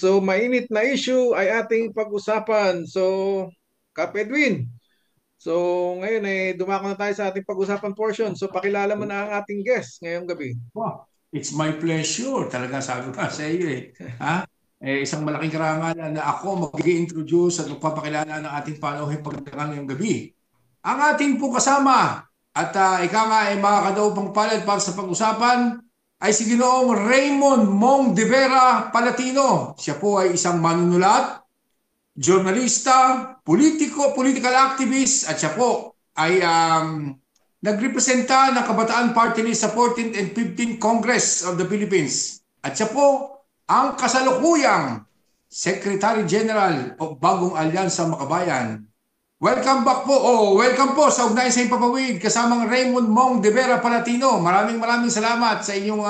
So, mainit na issue ay ating pag-usapan. So, Kap Edwin, so ngayon dumako na tayo sa ating pag-usapan portion. So, pakilala mo na ang ating guest ngayong gabi. Wow, it's my pleasure. Talaga sabi ko sa iyo eh. Ha? Isang malaking karangalan na ako mag-introduce at magpapakilala ng ating panauhin pagdating ngayong gabi. Ang ating po kasama at ika nga ay mga kadaupang palad para sa pag-usapan ay si Ginoong Raymond Mong de Vera Palatino. Siya po ay isang manunulat, journalista, political activist at siya po ay nagrepresenta ng Kabataan Party List sa 14th and 15th Congress of the Philippines. At siya po ang kasalukuyang Secretary General o Bagong Alyansa Makabayan. Welcome back po, welcome po sa Ugnayan sa Himpapawid kasamang Raymond Mong de Vera Palatino. Maraming salamat sa inyong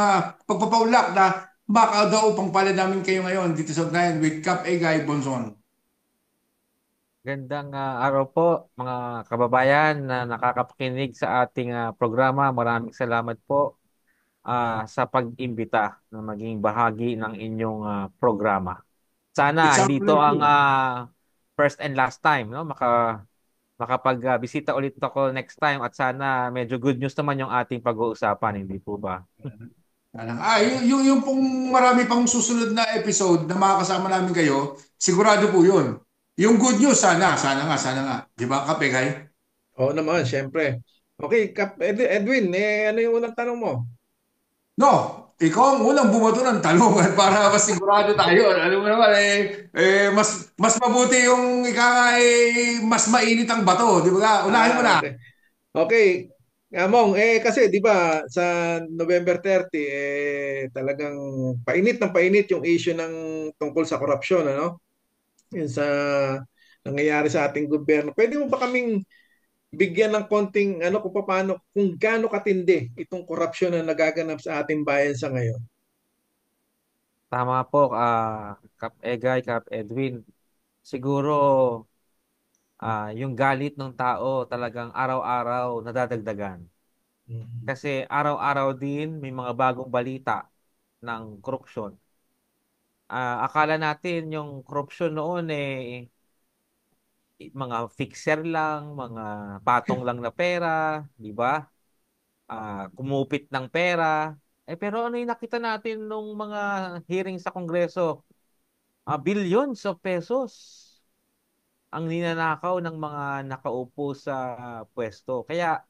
pagpapaulak na makadaw pang pala namin kayo ngayon dito sa Ugnayan with Cap Egay Bonzon. Gandang araw po mga kababayan na nakakapakinig sa ating programa. Maraming salamat po sa pag-imbita na maging bahagi ng inyong programa. It's Sana our hindi ito ang pleasure. first and last time, no? Makapag-bisita ulit ako next time at sana medyo good news naman yung ating pag-uusapan, hindi po ba? Yung pong marami pang susunod na episode na makakasama namin kayo, sigurado po yun. Yung good news, sana nga. Di ba, Kapegay? Oo naman, syempre. Okay, Kap Edwin, ano yung unang tanong mo? No, ikaw ang unang bumato ng tanong para mas sigurado tayo. Alam mo naman, mas mabuti yung mas mainit ang bato. Di ba? Unahin mo na. Okay. Okay, Mong, kasi 'di ba sa November 30 talagang painit ng painit yung issue ng tungkol sa korupsyon, ano? Yun sa nangyayari sa ating gobyerno. Pwede mo ba kaming bigyan ng konting ano kung paano kung gaano katindi itong korupsyon na nagaganap sa ating bayan sa ngayon? Tama po, Kap Egay, Kap Edwin. Siguro yung galit ng tao talagang araw-araw nadadagdagan. Mhm. Kasi araw-araw din may mga bagong balita ng korupsyon. Akala natin yung korupsyon noon mga fixer lang, mga patong lang na pera, di ba? Kumupit ng pera. Pero ano yung nakita natin nung mga hearing sa Kongreso? Billions of pesos ang ninanakaw ng mga nakaupo sa pwesto. Kaya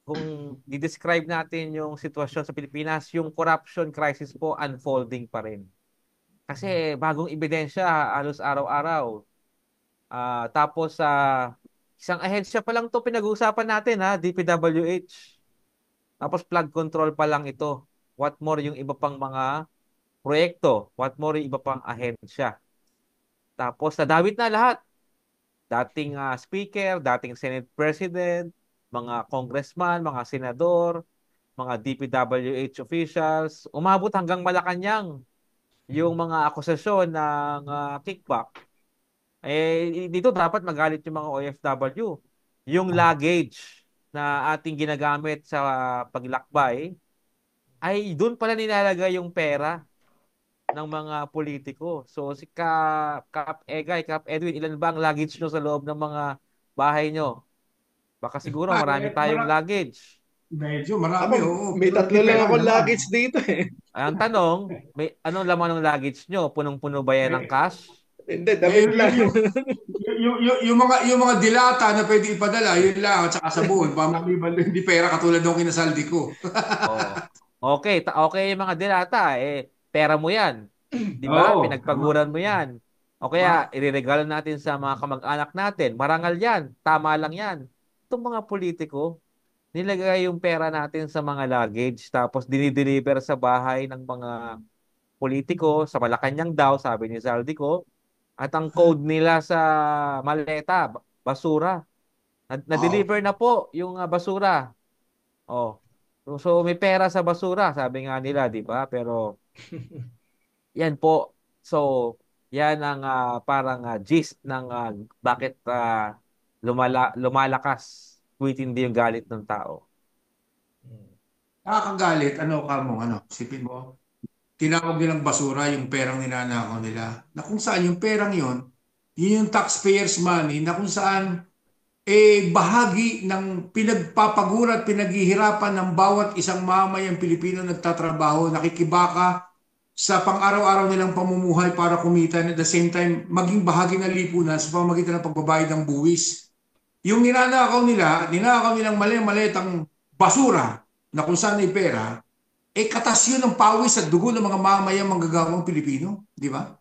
kung di-describe natin yung sitwasyon sa Pilipinas, yung corruption crisis po unfolding pa rin. Kasi bagong ebidensya halos araw-araw. Tapos isang ahensya pa lang to pinag-uusapan natin DPWH. Tapos flood control pa lang ito. What more yung iba pang mga proyekto? What more yung iba pang ahensya? Tapos nadawit na lahat. Dating speaker, dating Senate President, mga congressman, mga senador, mga DPWH officials, umabot hanggang Malacanang yung mga akusasyon ng kickback. Dito dapat magalit yung mga OFW. Yung luggage na ating ginagamit sa paglakbay, ay doon pala nilalagay yung pera ng mga politiko. So si Kap Egay, Kap Edwin, ilan ba ang luggage nyo sa loob ng mga bahay nyo? Baka siguro marami tayong luggage. Medyo Ako, marami, oo. may Pero tatlo hindi lang pera ako naman. luggage dito eh. Ang tanong, may anong laman ng luggage nyo? Punong-puno ba yan ng Eh, cash? Hindi, damit lang. yung mga dilata na pwede ipadala, yun lang, at saka sabon. Pamaliban, hindi pera katulad ng kinasaldi ko. Oh. Okay, okay yung mga delata pera mo 'yan. 'Di ba? Oo, tama. Pinagpaguran mo 'yan. O kaya Tama. ireregalo natin sa mga kamag-anak natin. Marangal 'yan, tama lang 'yan. Itong mga politiko, nilagay yung pera natin sa mga luggage tapos dinideliver sa bahay ng mga politiko sa Malacanang daw, sabi ni Saldico. At ang code nila sa maleta, basura. Oo. Na-deliver na po yung basura. Oh. So may pera sa basura, sabi nga nila, 'di ba? Pero yan po. So yan ang parang gist ng bakit lumalakas tuwing yung galit ng tao. Nakakagalit, ano ka mo, ano, sipin mo? tinawag nilang basura yung perang ninanakaw nila. Na kung saan yung perang yon, yun yung taxpayers money na kung saan bahagi ng pinagpapagurat, pinaghihirapan ng bawat isang mamamayang Pilipino nagtatrabaho, nakikibaka sa pang-araw-araw nilang pamumuhay para kumita and at the same time maging bahagi ng lipunan sa pamamagitan ng pagbabayad ng buwis. Yung ninakaw nilang mali-malitang basura na kung saan ay pera, katas yun ng pawis at dugo ng mga mamamayang manggagawang Pilipino, di ba?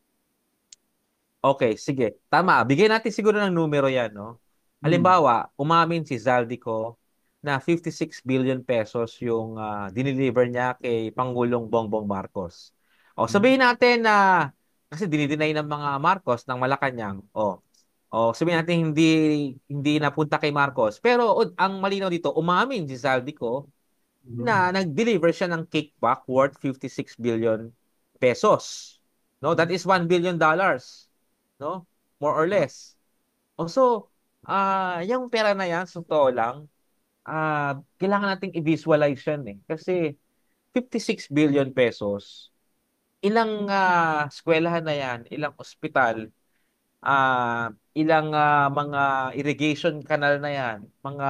Okay, sige. Tama. Bigyan natin siguro ng numero yan, no? Hmm. Halimbawa, umamin si Zaldico na 56 billion pesos yung dineliver niya kay Pangulong Bongbong Marcos. O Hmm. sabihin natin na kasi dinideny ng mga Marcos ng Malacanang. O sabihin natin hindi napunta kay Marcos. Pero ang malinaw dito, umamin si Zaldico na nag-deliver siya ng kickback worth 56 billion pesos. No, that is $1 billion, no? More or less. So, yung pera na yan, sa totoo lang, kailangan nating i-visualize yan eh. Kasi 56 billion pesos, ilang eskwelahan na yan, ilang ospital, ilang mga irrigation canal na yan, mga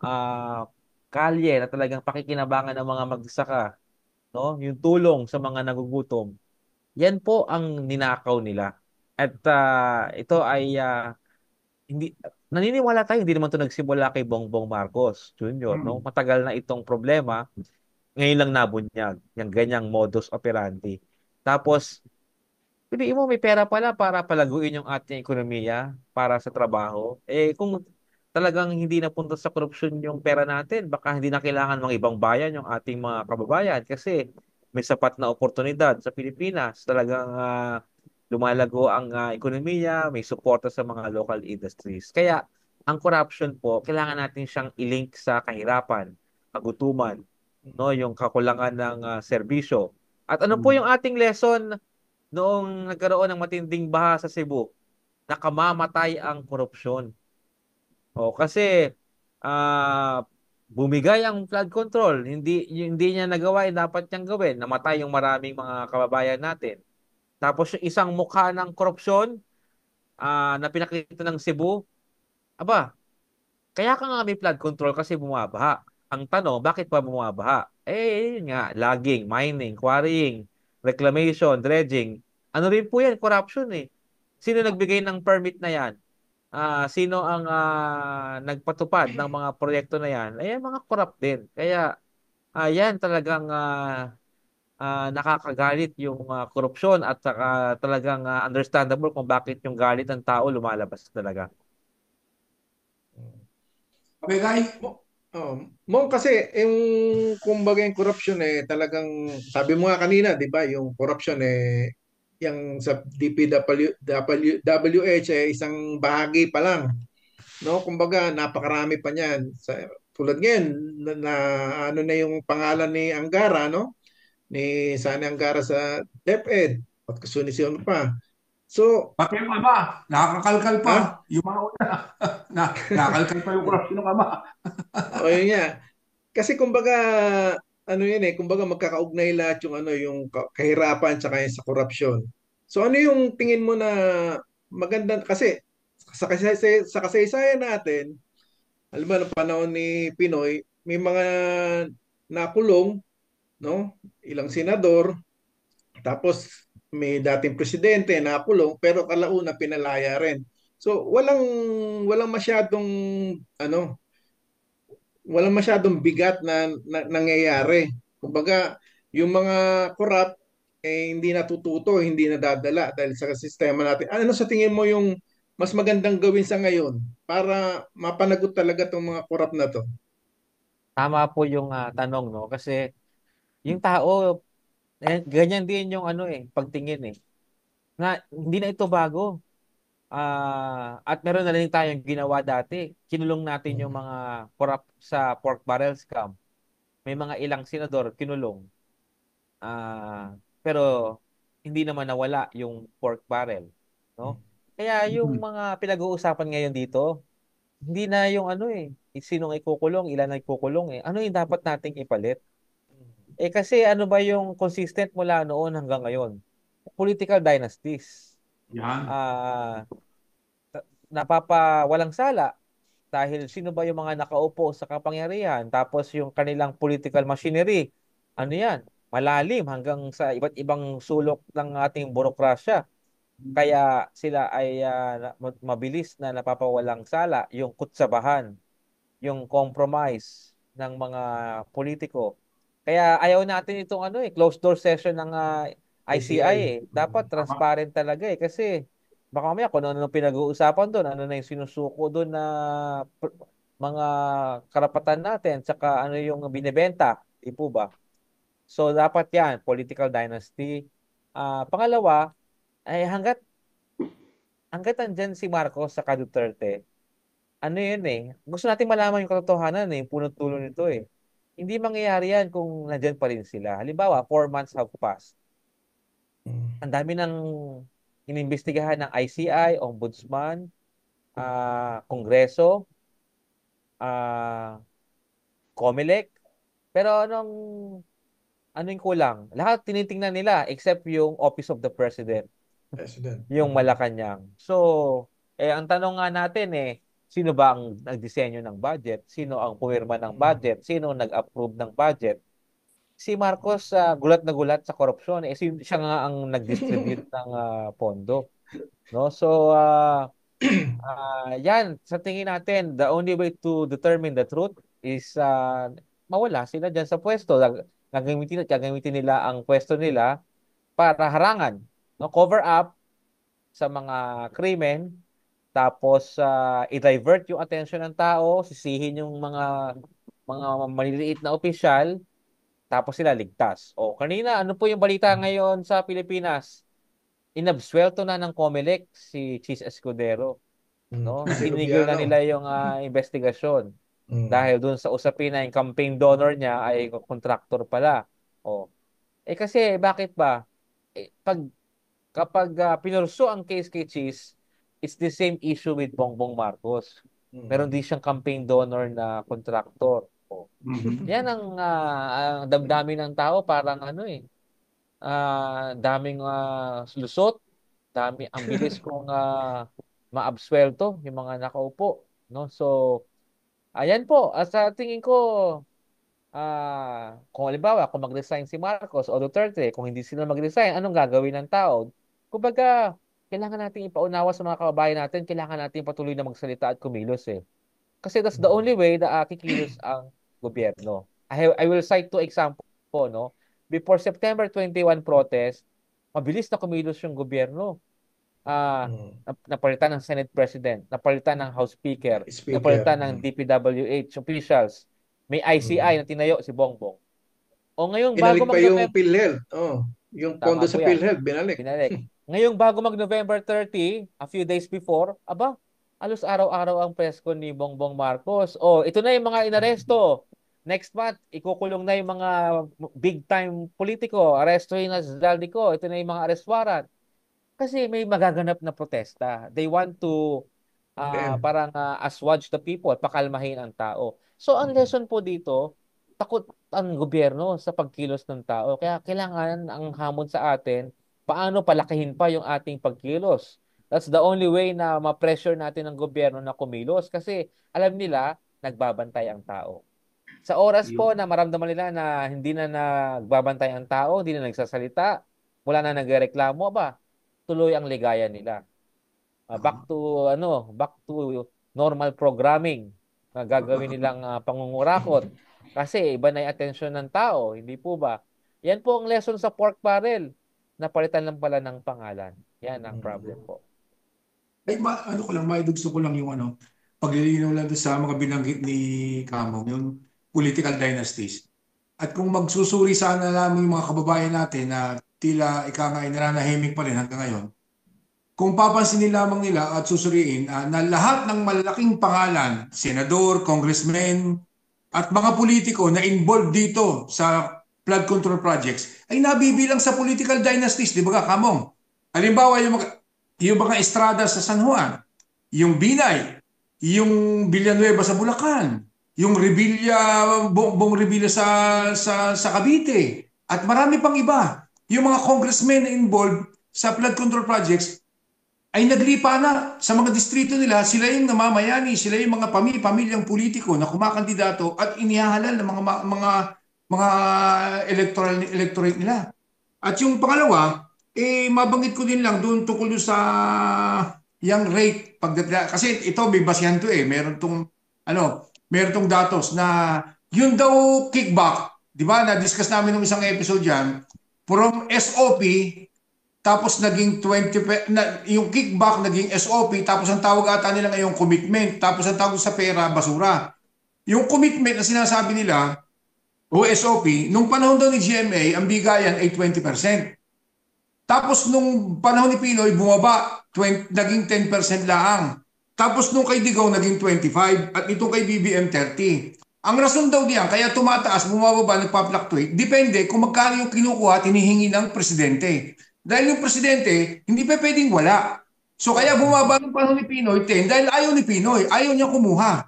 ah, kalye na talagang pakikinabangan ng mga magsasaka, no? Yung tulong sa mga nagugutom. Yan po ang ninakaw nila. At ito ay hindi naniniwala tayo hindi naman 'to nagsimula kay Bongbong Marcos Jr., no? Hmm. Matagal na itong problema, ngayon lang nabunyag, yung ganyang modus operandi. Tapos, piliin mo may pera pala para palaguin yung ating ekonomiya para sa trabaho. Kung talagang hindi napunta sa korupsyon yung pera natin, baka hindi na kailangan mga ibang bayan yung ating mga kababayan kasi may sapat na oportunidad sa Pilipinas. Talagang lumalago ang ekonomiya, may suporta sa mga local industries. Kaya ang corruption po, kailangan natin siyang i-link sa kahirapan, kagutuman, no, yung kakulangan ng serbisyo. At ano po Hmm. yung ating lesson noong nagkaroon ng matinding baha sa Cebu? Nakamamatay ang korupsyon. Kasi bumigay ang flood control, hindi niya nagawa yung dapat niyang gawin. Namatay yung maraming mga kababayan natin. Tapos yung isang mukha ng korupsyon na pinakita ng Cebu, aba, kaya ka nga may flood control kasi bumabaha. Ang tanong, bakit pa bumabaha? Yun nga, logging, mining, quarrying, reclamation, dredging. Ano rin po yan, corruption eh. Sino nagbigay ng permit na yan? Sino ang nagpatupad ng mga proyekto na yan? Mga corrupt din. Kaya, yan talagang nakakagalit yung korupsyon at saka talagang understandable kung bakit yung galit ng tao lumalabas talaga. Okay, Guy? Mo, Mong kasi yung kumbaga yung corruption talagang sabi mo nga kanina, 'di ba, yung corruption yung sa DPWH isang bahagi pa lang, no? Kumbaga napakarami pa niyan. Tulad ngayon na ano na yung pangalan ni Angara, no? Ni Sani Angara sa DepEd at kasunod pa. So, Pati yung ama, nakakalkal pa. ha? Yung mga una, nakakalkal pa yung korupsyon ng ama. O yun nga. Kasi kumbaga ano yan kumbaga magkakaugnay lahat yung yung kahirapan tsaka yung sa korupsyon. So ano yung tingin mo na maganda kasi sa kasaysayan natin, alam mo, noong panahon ni Pinoy, may mga nakulong, no? Ilang senador, tapos may dating presidente nakulong pero kalauna pinalaya rin. So walang masyadong ano bigat na nangyayari. Kumbaga, yung mga corrupt hindi natututo, hindi nadadala dahil sa sistema natin. Ano sa tingin mo yung mas magandang gawin sa ngayon para mapanagot talaga tong mga corrupt na to? Tama po yung tanong, no? Kasi yung tao, ganyan din yung pagtingin eh. Na hindi na ito bago. At meron na rin tayong ginawa dati. Kinulong natin yung mga corrupt sa pork barrel scam. May mga ilang senador kinulong. Pero hindi naman nawala yung pork barrel, no? Kaya yung Hmm. mga pinag-uusapan ngayon dito, hindi na yung sinong ikukulong, ilan ang ikukulong eh. Ano yung dapat nating ipalit? Kasi ano ba yung consistent mula noon hanggang ngayon? Political dynasties. Yan. Ah, napapawalang sala dahil sino ba yung mga nakaupo sa kapangyarihan, tapos yung kanilang political machinery, ano yan, malalim hanggang sa iba't ibang sulok ng ating burokrasya. Kaya sila ay mabilis na napapawalang sala yung kutsabahan, yung compromise ng mga politiko. Kaya ayaw natin itong closed door session ng ICI ICI. Dapat Tama. transparent talaga kasi baka mamaya kung ano pinag-uusapan doon, ano na yung sinusuko doon na mga karapatan natin, tsaka ano yung binebenta, di po ba? So dapat yan, political dynasty. Pangalawa, ay hanggat andyan si Marcos sa Duterte, ano yun gusto natin malaman yung katotohanan yung punot dulo nito Hindi mangyayari yan kung nandyan pa rin sila. Halimbawa, 4 months have passed. Mm. Ang dami ng inimbestigahan ng ICI, Ombudsman, Kongreso, ah, COMELEC. Pero ano yung kulang? Lahat tinitingnan nila except yung Office of the President, President. yung Malacanang. So, ang tanong nga natin sino ba ang nagdisenyo ng budget? Sino ang pumirma ng Mm. budget? Sino nag-approve ng budget? Si Marcos gulat na gulat sa korupsyon siya nga ang nag-distribute ng pondo, no? So yan sa tingin natin, the only way to determine the truth is mawala sila diyan sa pwesto. Gagamitin nila ang pwesto nila para harangan, no? Cover up sa mga krimen, tapos i-divert yung attention ng tao, sisihin yung mga maliliit na opisyal, tapos sila ligtas. O kanina, ano po yung balita ngayon sa Pilipinas? Inabsuelto na ng COMELEC si Chis Escudero, Mm. no? Jose Tinigil na Gobiano. nila yung investigasyon Mm. dahil dun sa usapin na yung campaign donor niya ay contractor pala. O, kasi bakit ba? Kapag pinurso ang case kay Chis, it's the same issue with Bongbong Marcos. Meron Mm. din siyang campaign donor na contractor. O, Mhm. yan ang damdamin ng tao, parang daming lusot, ang bilis kong maabsuelto yung mga nakaupo, no? So, ayan po, sa tingin ko, kung halimbawa, kung mag-resign si Marcos o Duterte, kung hindi sila mag-resign, anong gagawin ng tao? Kumbaga, kailangan natin ipaunawa sa mga kababayan natin, kailangan natin patuloy na magsalita at kumilos Kasi that's the Mm. only way na kikilos ang gobyerno. I will cite two example no? Before September 21 protest, mabilis na kumilos yung gobyerno. Mm. Napalitan ng Senate President, napalitan ng House Speaker, Speaker. napalitan ng Mm. DPWH officials. May ICI Mm. na tinayo si Bongbong. O ngayong bago Binalik pa yung mag-November, PhilHealth. Oh, yung tama pondo po sa yan, PhilHealth, binalik. binalik. Ngayong bago mag-November 30, a few days before, aba, alos araw-araw ang presko ni Bongbong Marcos. Oh, ito na yung mga inaresto. Next month, ikukulong na yung mga big time politiko. Arestuhin na si Zaldico. Ito na yung mga arrest warrant. Kasi may magaganap na protesta. They want to Them. parang assuage the people, pakalmahin ang tao. So ang Mm. lesson po dito, takot ang gobyerno sa pagkilos ng tao. Kaya kailangan ang hamon sa atin, paano palakihin pa yung ating pagkilos. That's the only way na ma-pressure natin ang gobyerno na kumilos kasi alam nila nagbabantay ang tao. Sa oras po Yun. na maramdaman nila na hindi na nagbabantay ang tao, hindi na nagsasalita, wala na nagrereklamo ba, tuloy ang ligaya nila. Tama. Back to normal programming na gagawin nilang pangungurakot kasi iba na yung atensyon ng tao, hindi po ba? Yan po ang lesson sa pork barrel. Napalitan lang pala ng pangalan. Yan ang problem Mm. po. Ay, ano ko lang, maidugso ko lang yung paglilinaw lang doon sa mga binanggit ni Kamo, yung political dynasties. At kung magsusuri sana namin yung mga kababayan natin na tila ika nga ay nananahimik pa rin hanggang ngayon, kung papansinin lamang nila at susuriin na lahat ng malalaking pangalan, senador, congressmen, at mga politiko na involved dito sa flood control projects ay nabibilang sa political dynasties, di ba ka, Kamong? Halimbawa, yung mga Estrada sa San Juan, yung Binay, yung Villanueva sa Bulacan, yung Bong Revilla sa Cavite, at marami pang iba. Yung mga congressmen na involved sa flood control projects ay naglipa na sa mga distrito nila. Sila yung namamayani, sila yung mga pamilyang politiko na kumakandidato at inihahalal ng mga electorate nila. At yung pangalawa, mabanggit ko din lang doon tungkol doon sa young rate. Kasi ito may basihan to meron tong datos na yun daw kickback, di ba? Na-discuss namin nung isang episode yan, from SOP, tapos naging yung kickback naging SOP, tapos ang tawag ata nila ngayong commitment, tapos ang tawag sa pera, basura. Yung commitment na sinasabi nila, o SOP, nung panahon daw ni GMA, ang bigayan ay 20%. Tapos nung panahon ni Pinoy, bumaba, naging 10% lang. Tapos nung kay Digong, naging 25%, at itong kay BBM, 30%. Ang rason daw diyan, kaya tumataas, bumababa, nagpa-fluctuate, depende kung magkano yung kinukuha, tinihingi ng presidente. Dahil yung presidente, hindi pa pwedeng wala. So kaya bumaba ng panahon ni Pinoy 10 dahil ayaw ni Pinoy, ayaw niya kumuha.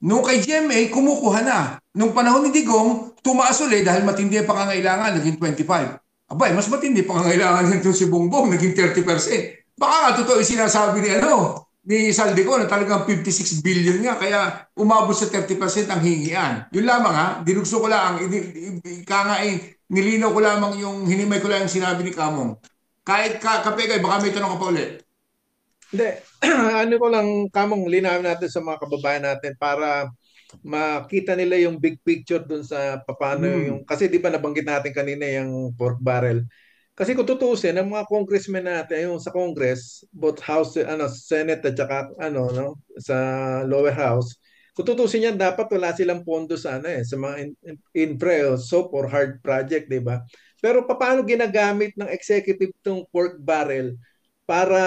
Nung kay GMA, kumukuha na. Nung panahon ni Digong, tumaas ulit dahil matindi ang pangangailangan, naging 25. Abay, mas matindi pangangailangan nito si Bongbong, naging 30%. Baka nga totoo yung sinasabi ni Saldico na talagang 56 billion nga, kaya umabot sa 30% ang hingian. Yun lamang ha, dinugso ko lang, nilinaw ko lamang yung, hinimay ko lang yung sinabi ni Kamong. Kahit Kapegay, baka may tanong ka pa ulit. Hindi, ano ko lang, Kamong, linawin natin sa mga kababayan natin para makita nila yung big picture dun sa paano yung, kasi di ba nabanggit natin kanina yung pork barrel. Kasi kung tutuusin, ang mga congressmen natin, yung sa Congress, both House, Senate at saka sa lower house, kung tutuusin yan, dapat wala silang pondo sa sa mga infra, soap or hard project, di ba? Pero paano ginagamit ng executive tong pork barrel para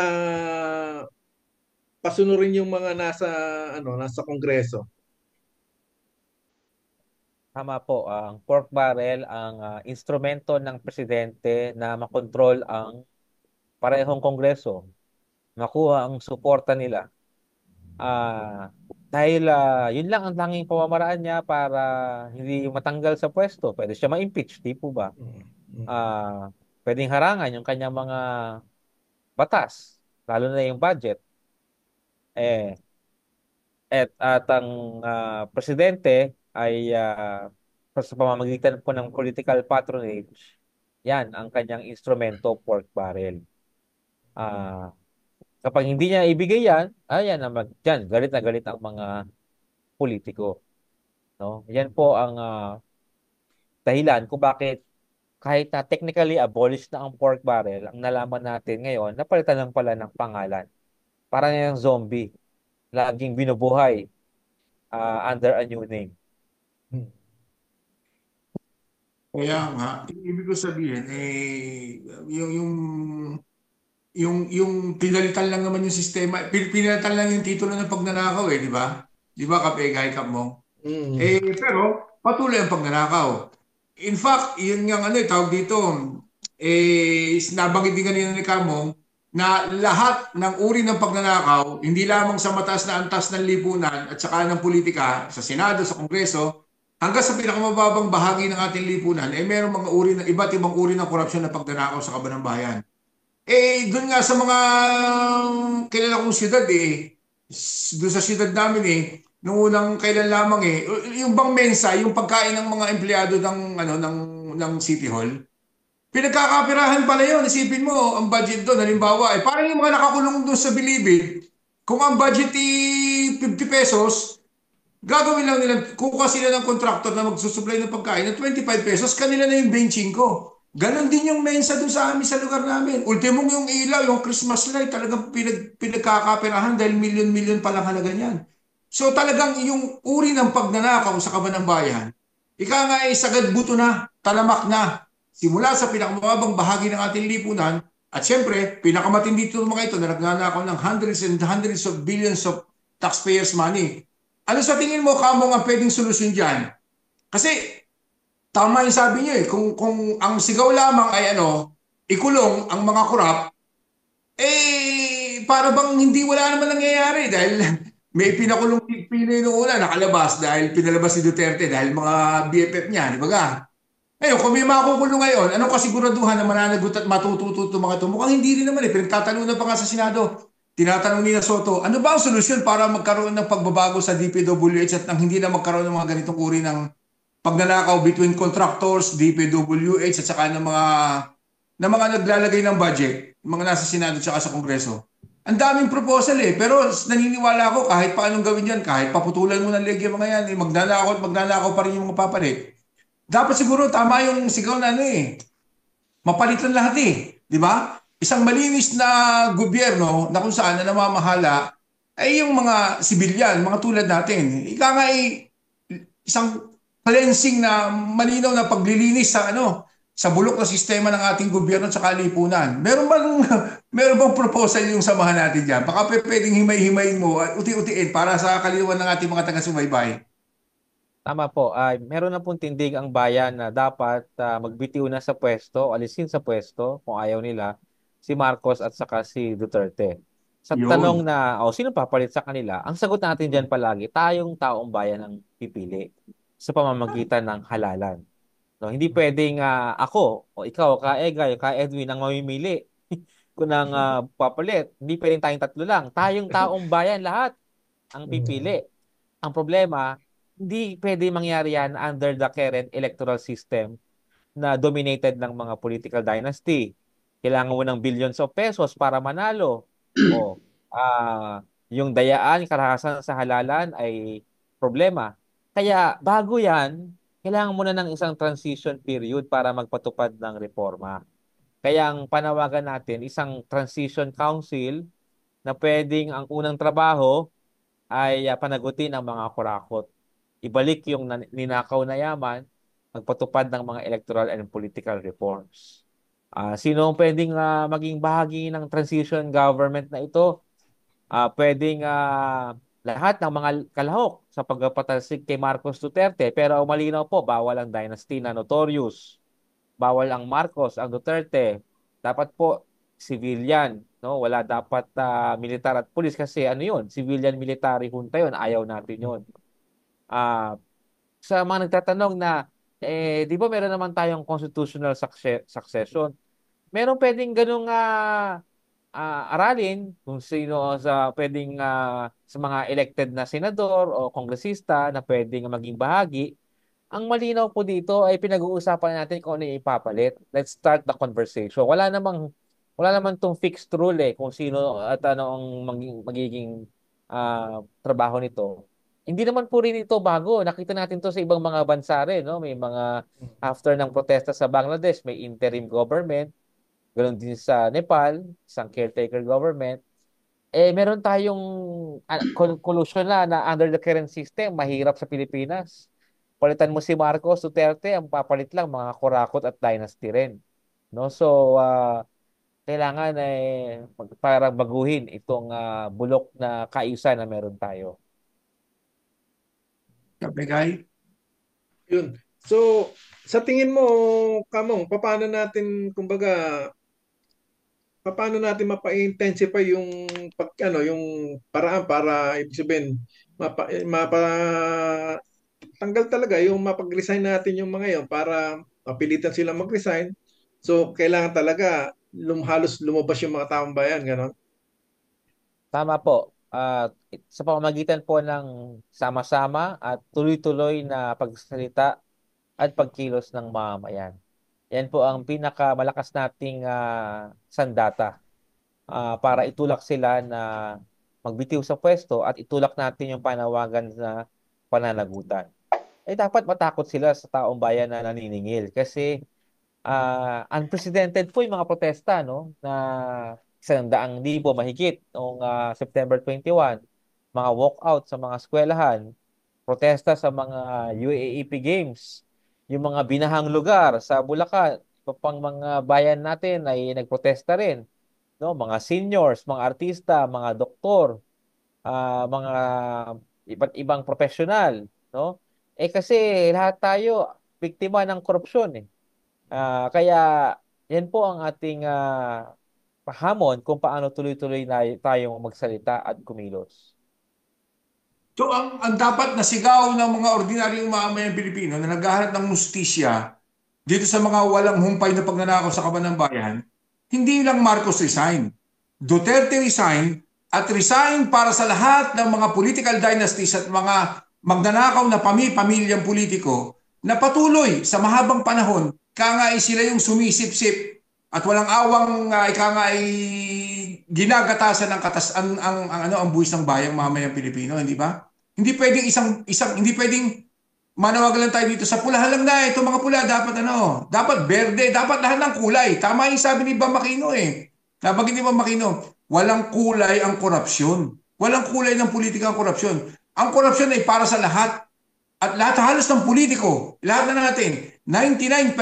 pasunurin yung mga nasa Kongreso? Tama po, ang pork barrel ang instrumento ng presidente na makontrol ang parehong kongreso, makuha ang suporta nila. Dahil yun lang ang tanging pamamaraan niya para hindi matanggal sa pwesto. Pwede siya ma-impeach, di po ba? Pwedeng harangan yung kanyang mga batas, lalo na yung budget. At ang presidente ay sa pamamagitan po ng political patronage, yan ang kanyang instrumento, pork barrel. Kapag hindi niya ibigay yan, ayan dyan, galit na galit ang mga politiko. No? Yan po ang dahilan kung bakit kahit na technically abolished na ang pork barrel, ang nalaman natin ngayon, napalitan lang pala ng pangalan. Parang yung zombie, laging binubuhay under a new name. Kaya nga, ibig ko sabihin, yung pinalitan lang naman yung sistema, pinalitan lang yung titulo ng pagnanakaw di ba? Di ba, Kapegay, Kamong? Pero patuloy ang pagnanakaw. In fact, yun nga tawag dito, nabanggit din kanina ni Kamong, na lahat ng uri ng pagnanakaw, hindi lamang sa mataas na antas ng lipunan at saka ng politika, sa Senado, sa Kongreso, hanggang sa pinakamababang bahagi ng ating lipunan, mayroong mga uri na iba't ibang uri ng korupsyon na pagnanakaw sa kaban ng bayan. Doon nga sa mga kilala kong siyudad doon sa siyudad namin noong unang kailan lamang yung bang mensa, yung pagkain ng mga empleyado ng City Hall, pinagkakapirahan pala yun. Isipin mo, ang budget doon, halimbawa, parang yung mga nakakulong doon sa Bilibid, kung ang budget 50 pesos, gagawin lang nila, kukuha sila ng contractor na magsusupply ng pagkain ng 25 pesos, kanila na yung 25. Ganon din yung mensa doon sa amin sa lugar namin. Ultimong yung ilaw, yung Christmas light, talagang pinagkakapirahan dahil milyon-milyon palang halaga niyan. So talagang yung uri ng pagnanakaw sa kaban ng bayan, ika nga sagad buto na, talamak na. Simula sa pinakamababang bahagi ng ating lipunan, at syempre, pinakamatindi ito mga ito na nagnanakaw ng hundreds and hundreds of billions of taxpayers' money. Ano sa tingin mo, Kamong, ang pwedeng solusyon dyan? Kasi, tama yung sabi niyo kung ang sigaw lamang ay ikulong ang mga korap, para bang hindi wala naman nangyayari dahil May pinakulong Pinoy noong una, nakalabas dahil pinalabas si Duterte dahil mga BFF niya, di ba ka? Ngayon, kung may makukulong ngayon, anong kasiguraduhan na mananagot at matututo itong mga ito? Mukhang hindi rin naman eh. Pinagtatalunan pa nga sa Senado. Tinatanong ni Soto, ano ba ang solusyon para magkaroon ng pagbabago sa DPWH at nang hindi na magkaroon ng mga ganitong uri ng pagnanakaw between contractors, DPWH at saka ng mga naglalagay ng budget, mga nasa Senado at saka sa Kongreso. Ang daming proposal eh, pero naniniwala ako kahit pa anong gawin yan, kahit paputulan mo ng legya mga yan, magnanakaw at magnanakaw pa rin yung mga papalit. Dapat siguro tama yung sigaw na ano eh, mapalitan lahat eh, di ba? Isang malinis na gobyerno na kung saan na namamahala ay yung mga sibilyan, mga tulad natin. Ika nga eh, isang cleansing na malinaw na paglilinis sa bulok na sistema ng ating gobyerno at sa kalipunan. Meron bang proposal yung samahan natin diyan? Baka pwedeng himay-himayin mo at uti-utiin para sa kalinawan ng ating mga taga-subaybay. Tama po. Meron na pong tindig ang bayan na dapat magbitiw na sa pwesto, alisin sa pwesto kung ayaw nila si Marcos at saka si Duterte. Sa tanong Yun. na, sino papalit sa kanila? Ang sagot natin diyan palagi, tayong taong bayan ang pipili sa pamamagitan ng halalan. No, hindi pwedeng ako o ikaw, ka Egay, ka Edwin ang mamimili kung ang papalit. Hindi pwedeng tayong tatlo lang. Tayong taong bayan lahat ang pipili. Ang problema, hindi pwede mangyari yan under the current electoral system na dominated ng mga political dynasty. Kailangan mo ng billions of pesos para manalo. O, yung dayaan, karahasan sa halalan ay problema. Kaya bago yan, kailangan muna ng isang transition period para magpatupad ng reforma. Kaya ang panawagan natin, isang transition council na pwedeng ang unang trabaho ay panagutin ang mga kurakot. Ibalik yung ninakaw na yaman, magpatupad ng mga electoral and political reforms. Sino ang pwedeng maging bahagi ng transition government na ito? Pwedeng lahat ng mga kalahok sa pagpapatalsik kay Marcos Duterte. Pero ang malinaw po, bawal ang dynasty na notorious. Bawal ang Marcos, ang Duterte. Dapat po civilian, no? Wala dapat militar at pulis kasi ano 'yun, civilian military junta 'yun, ayaw natin 'yun. Ah, sa mga nagtatanong na di ba meron naman tayong constitutional succession? Meron pwedeng ganung aralin kung sino sa pwedeng sa mga elected na senador o kongresista na pwedeng maging bahagi. Ang malinaw po dito ay pinag-uusapan natin kung ano yung ipapalit. Let's start the conversation. Wala namang tong fixed rule kung sino at ano ang magiging trabaho nito. Hindi naman po rin ito bago. Nakita natin to sa ibang mga bansa rin, no? May mga after ng protesta sa Bangladesh, may interim government. Ganon din sa Nepal, isang caretaker government. Meron tayong conclusion na under the current system, mahirap sa Pilipinas. Palitan mo si Marcos, Duterte, ang papalit lang mga kurakot at dynasty rin. No? So, kailangan parang baguhin itong bulok na kaisa na meron tayo. Kapegay? Yun. So, sa tingin mo, Kamong, paano natin mapa-intensify yung yung paraan para ibig sabihin tanggal talaga yung mapag-resign natin yung mga yon para mapilitan silang mag-resign. So, kailangan talaga halos lumabas yung mga taong bayan, ganon. Tama po. Sa pamamagitan po ng sama-sama at tuloy-tuloy na pagsalita at pagkilos ng mamamayan. Yan po ang pinakamalakas nating sandata para itulak sila na magbitiw sa pwesto at itulak natin yung panawagan na pananagutan. Dapat matakot sila sa taong bayan na naniningil kasi unprecedented po yung mga protesta, no, na 100,000 mahigit noong September 21, mga walkout sa mga eskwelahan, protesta sa mga UAAP Games, yung mga binahang lugar sa Bulacan, pang mga bayan natin ay nagprotesta rin, no, mga seniors, mga artista, mga doktor, mga iba't ibang profesional, no? Kasi lahat tayo biktima ng korupsyon kaya yan po ang ating pahamon kung paano tuloy-tuloy na tayong magsalita at kumilos. So ang dapat na sigaw ng mga ordinaryong mamamayang Pilipino na naghahanap ng hustisya dito sa mga walang humpay na pagnanakaw sa kaban ng bayan, hindi lang Marcos resign. Duterte resign at resign para sa lahat ng mga political dynasties at mga magnanakaw na pamilyang politiko na patuloy sa mahabang panahon kangay sila yung sumisip-sip at walang awang ika nga ay ginagatasan ng ang buwis ng bayang mamayang Pilipino, hindi ba? Hindi pwedeng hindi pwedeng manawag lang tayo dito sa pulahan lang na ito mga pula dapat dapat berde, dapat lahat ng kulay. Tama yung sabi ni Bam Aquino eh. Nabagin ni Bam Aquino, walang kulay ang korupsyon. Walang kulay ng politika ang korupsyon. Ang korupsyon ay para sa lahat. At lahat halos ng politiko, lahat na natin, 99%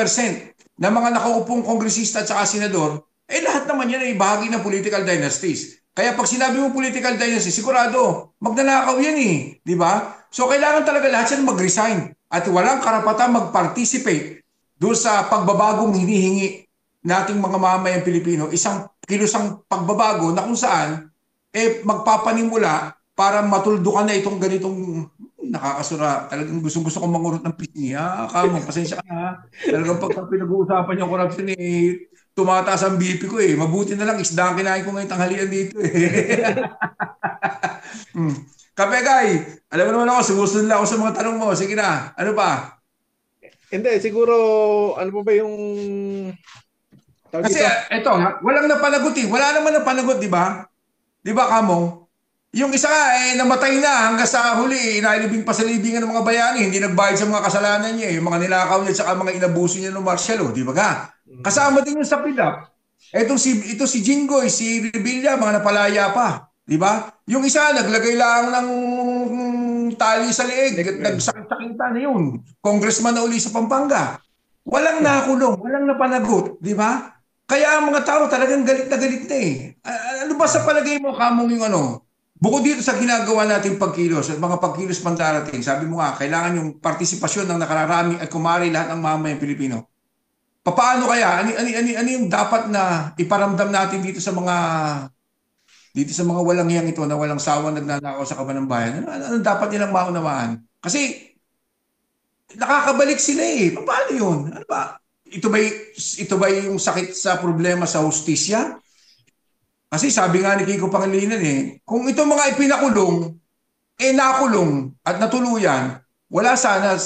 ng mga nakaupong kongresista at saka senador, lahat naman yan ay bahagi ng political dynasties. Kaya pag sinabi mo political dynasty, sigurado, magnanakaw yan eh. Di ba? So kailangan talaga lahat yan mag-resign at walang karapatan mag-participate doon sa pagbabagong hinihingi nating mga mamayang Pilipino. Isang kilusang pagbabago na kung saan magpapanimula para matuldukan na itong ganitong nakakasura. Talagang gusto kong mangurot ng pisngi. Kamo, pasensya ka ha. Talagang pag pinag-uusapan yung corruption tumataas ang BP ko eh. Mabuti na lang isda ang kinain ko ngayong tanghalian dito eh. Kapegay, alam mo naman ako, sumusunod lang ako sa mga tanong mo. Sige na, ano pa? Hindi, siguro, ano pa ba yung... Kasi ito, walang napanagot eh. Wala naman napanagot, di ba? Di ba, Kamo? Yung isa namatay na hanggang sa huli, inailibing pa sa libingan ng mga bayani, hindi nagbayad sa mga kasalanan niya, yung mga nilakaw niya at mga inabuso niya ng martial law, di ba ka? Kasama din yung sa PIDAP. Ito si Jinggoy, si Revilla, mga napalaya pa, di ba? Yung isa naglagay lang ng tali sa leeg, nagsakit-sakita na yun. Congressman na uli sa Pampanga. Walang nakulong, walang napanagot, di ba? Kaya ang mga tao talagang galit na eh. Ano ba sa palagay mo, Kamong, yung bukod dito sa ginagawa nating pagkilos at mga pagkilos pang darating, sabi mo nga, kailangan yung partisipasyon ng nakararami at kumari lahat ng mamayang Pilipino. Paano kaya? Ano yung dapat na iparamdam natin dito sa mga walang hiyang ito na walang sawang nagnanakaw sa kaban ng bayan? Ano dapat nilang maunawaan? Kasi nakakabalik sila eh. Paano yun? Ano ba? Ito ba yung sakit sa problema sa hustisya? Kasi sabi nga ni Kiko Pangilinan kung itong mga ipinakulong, nakulong at natuluyan, wala sana,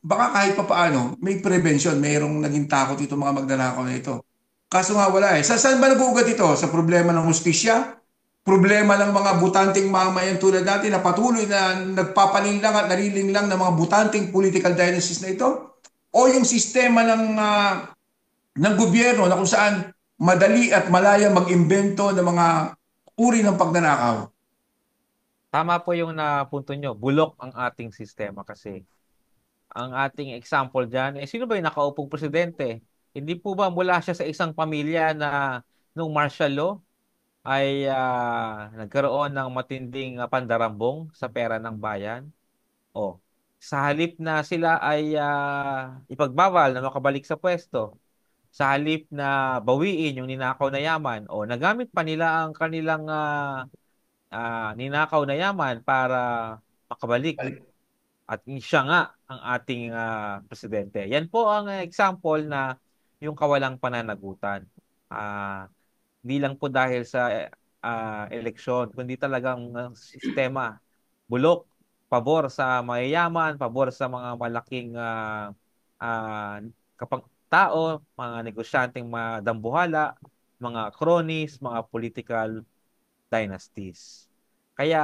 baka kahit papaano, may prevention, mayroong naging takot itong mga magnanakaw na ito. Kaso nga wala Saan ba nag-uugat ito? Sa problema ng hustisya? Problema ng mga butanteng mamayan tulad natin na patuloy na nagpapalinlang at nalilinglang ng mga butanteng political dynasties na ito? O yung sistema ng gobyerno na kung saan madali at malaya mag-imbento ng mga uri ng pagnanakaw? Tama po yung napunto nyo. Bulok ang ating sistema kasi. Ang ating example dyan, sino ba yung nakaupong presidente? Hindi po ba mula siya sa isang pamilya na nung martial law ay nagkaroon ng matinding pandarambong sa pera ng bayan? O, sa halip na sila ay ipagbawal na makabalik sa pwesto, sa halip na bawiin yung ninakaw na yaman, o nagamit pa nila ang kanilang ninakaw na yaman para makabalik. At siya nga ang ating presidente. Yan po ang example na yung kawalang pananagutan. Hindi lang po dahil sa eleksyon, kundi talagang sistema. Bulok, pabor sa mayayaman, pabor sa mga malaking tao, mga negosyanteng madambuhala, mga cronies, mga political dynasties. Kaya